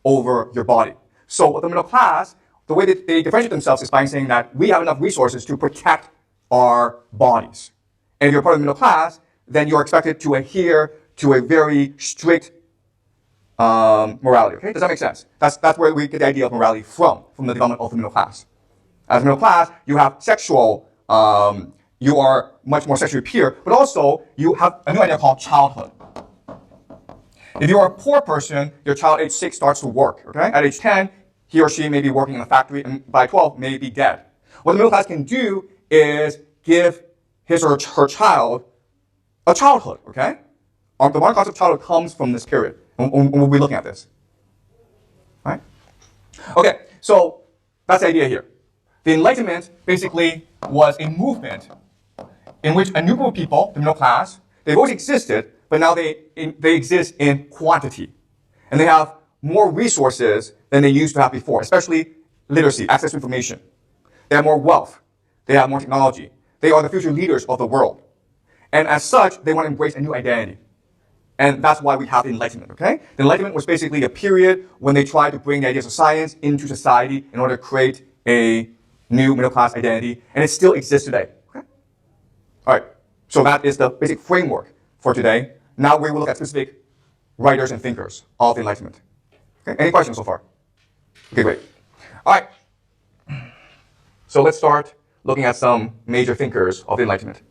over your body. So the middle class, the way that they differentiate themselves is by saying that we have enough resources to protect our bodies. And if you're part of the middle class, then you're expected to adhere to a very strict morality. Okay, does that make sense? That's where we get the idea of morality from the development of the middle class. As a middle class, you have sexual, you are much more sexually pure, but also you have a new idea called childhood. If you are a poor person, your child age 6 starts to work. Okay, at age 10, he or she may be working in a factory, and by 12 may be dead. What the middle class can do is give his or her child a childhood. Okay, the modern concept of childhood comes from this period. We'll be looking at this. All right? Okay, so that's the idea here. The Enlightenment basically was a movement in which a new group of people, the middle class, they've always existed, but now they exist in quantity. And they have more resources than they used to have before, especially literacy, access to information. They have more wealth. They have more technology. They are the future leaders of the world. And as such, they want to embrace a new identity. And that's why we have the Enlightenment, okay? The Enlightenment was basically a period when they tried to bring the ideas of science into society in order to create a new middle-class identity, and it still exists today, okay? All right, so that is the basic framework for today. Now we will look at specific writers and thinkers of the Enlightenment. Okay, any questions so far? Okay, great. All right, so let's start looking at some major thinkers of the Enlightenment.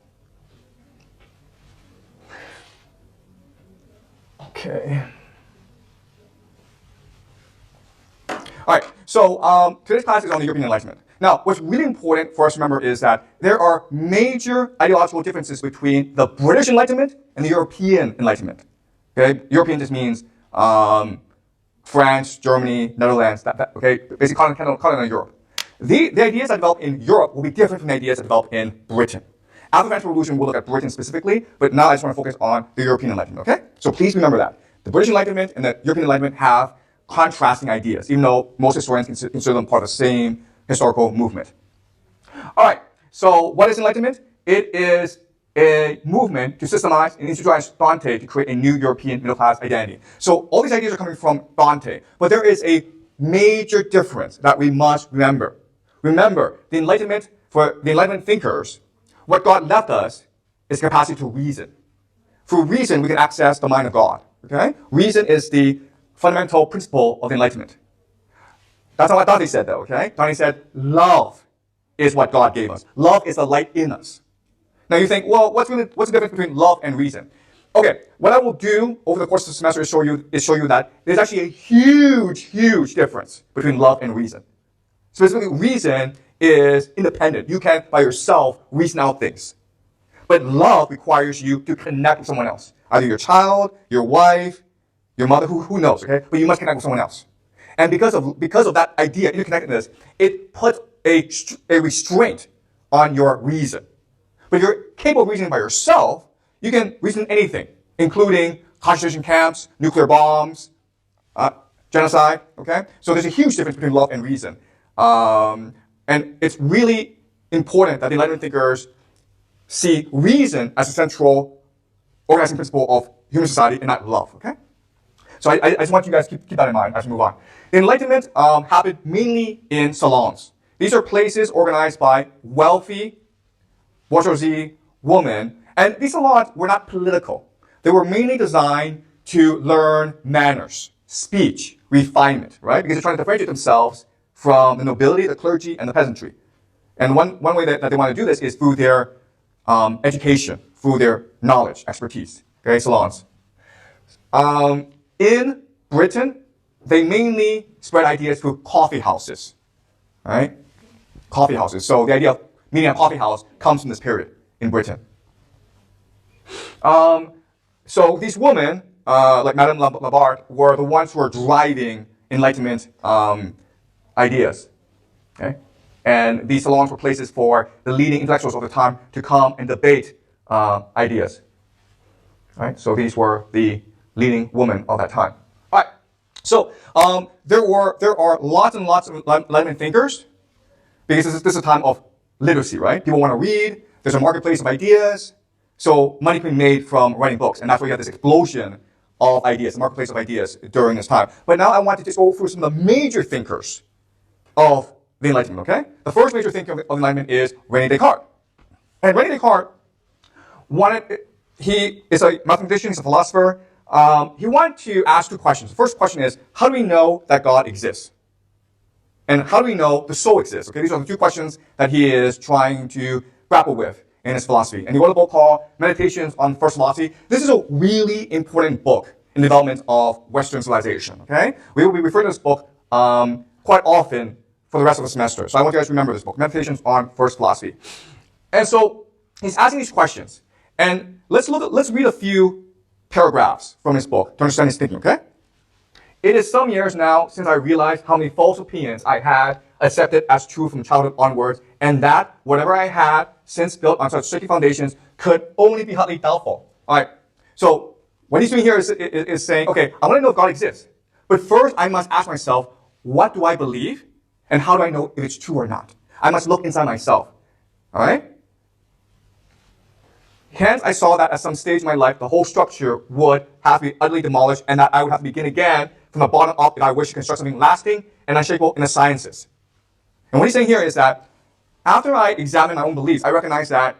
Okay. All right, so today's class is on the European Enlightenment. Now, what's really important for us to remember is that there are major ideological differences between the British Enlightenment and the European Enlightenment. Okay, European just means France, Germany, Netherlands, okay, basically continental Europe. The ideas that develop in Europe will be different from the ideas that develop in Britain. After the French Revolution, we'll look at Britain specifically, but now I just want to focus on the European Enlightenment, okay? So please remember that. The British Enlightenment and the European Enlightenment have contrasting ideas, even though most historians consider them part of the same historical movement. All right, so what is Enlightenment? It is a movement to systemize and institutionalize Dante to create a new European middle-class identity. So all these ideas are coming from Dante, but there is a major difference that we must remember. Remember, the Enlightenment, for the Enlightenment thinkers, what God left us is capacity to reason. Through reason, we can access the mind of God. Okay? Reason is the fundamental principle of the Enlightenment. That's not what Dante said, though. Okay? Dante said, love is what God gave us. Love is the light in us. Now you think, well, what's the difference between love and reason? Okay, what I will do over the course of the semester is show you that there's actually a huge difference between love and reason. Specifically, reason is independent. You can, by yourself, reason out things. But love requires you to connect with someone else. Either your child, your wife, your mother, who knows, okay? But you must connect with someone else. And because of that idea, interconnectedness, it puts a restraint on your reason. But if you're capable of reasoning by yourself, you can reason anything, including concentration camps, nuclear bombs, genocide, okay? So there's a huge difference between love and reason. And it's really important that the Enlightenment thinkers see reason as a central organizing principle of human society and not love, okay? So I just want you guys to keep that in mind as we move on. The Enlightenment happened mainly in salons. These are places organized by wealthy, bourgeoisie, women, and these salons were not political. They were mainly designed to learn manners, speech, refinement, right? Because they're trying to differentiate themselves from the nobility, the clergy, and the peasantry. And one way that they want to do this is through their education, through their knowledge, expertise, okay, salons. In Britain, they mainly spread ideas through coffee houses, right? Coffee houses. So the idea of meeting at a coffee house comes from this period in Britain. So these women, like Madame Gabbard, were the ones who were driving Enlightenment ideas, okay? And these salons were places for the leading intellectuals of the time to come and debate ideas, right? So these were the leading women of that time. All right. So there are lots and lots of Enlightenment thinkers because this is a time of literacy, right? People want to read. There's a marketplace of ideas. So money can be made from writing books, and that's why you have this explosion of ideas, the marketplace of ideas during this time. But now I want to just go through some of the major thinkers of the Enlightenment, okay? The first major thinker of the Enlightenment is René Descartes. And René Descartes he is a mathematician, he's a philosopher. He wanted to ask two questions. The first question is, how do we know that God exists? And how do we know the soul exists? Okay, these are the two questions that he is trying to grapple with in his philosophy. And he wrote a book called Meditations on First Philosophy. This is a really important book in the development of Western civilization, okay? We will be referring to this book quite often for the rest of the semester. So I want you guys to remember this book, Meditations on First Philosophy. And so he's asking these questions. And let's read a few paragraphs from his book to understand his thinking, okay? It is some years now since I realized how many false opinions I had accepted as true from childhood onwards, and that whatever I had since built on such shaky foundations could only be hotly doubtful. All right. So what he's doing here is saying, okay, I want to know if God exists. But first, I must ask myself, what do I believe? And how do I know if it's true or not? I must look inside myself. All right? Hence, I saw that at some stage in my life, the whole structure would have to be utterly demolished and that I would have to begin again from the bottom up if I wish to construct something lasting and unshakable in the sciences. And what he's saying here is that after I examine my own beliefs, I recognize that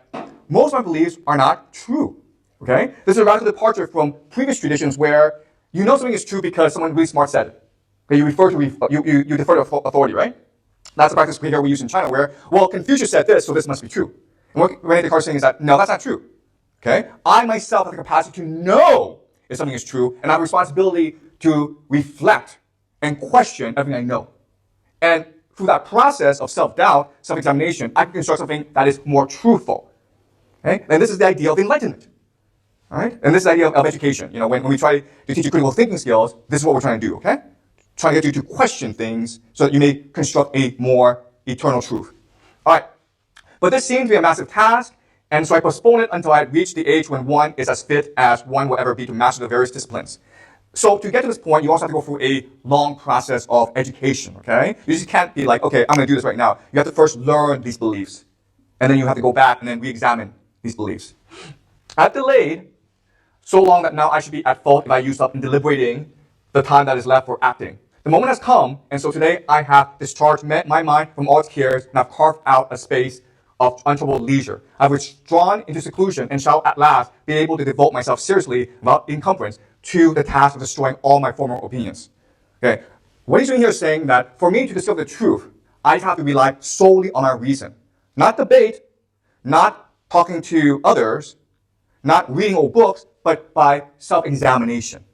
most of my beliefs are not true. Okay? This is a radical departure from previous traditions where you know something is true because someone really smart said it. Okay, you defer to authority, right? That's a practice here we use in China where, well, Confucius said this, so this must be true. And what René Descartes is saying is that, no, that's not true. Okay? I myself have the capacity to know if something is true, and I have a responsibility to reflect and question everything I know. And through that process of self-doubt, self-examination, I can construct something that is more truthful. Okay? And this is the idea of enlightenment. All right? And this is the idea of education. You know, when we try to teach you critical thinking skills, this is what we're trying to do, okay? Trying to get you to question things so that you may construct a more eternal truth. All right. But this seemed to be a massive task, and so I postponed it until I had reached the age when one is as fit as one will ever be to master the various disciplines. So to get to this point, you also have to go through a long process of education, okay? You just can't be like, okay, I'm going to do this right now. You have to first learn these beliefs, and then you have to go back and then re-examine these beliefs. I've delayed so long that now I should be at fault if I use up in deliberating the time that is left for acting. The moment has come, and so today I have discharged my mind from all its cares, and I've carved out a space of untroubled leisure. I've withdrawn into seclusion and shall at last be able to devote myself seriously, without encumbrance, to the task of destroying all my former opinions. Okay, what he's doing here is saying that for me to discover the truth, I have to rely solely on my reason. Not debate, not talking to others, not reading old books, but by self-examination.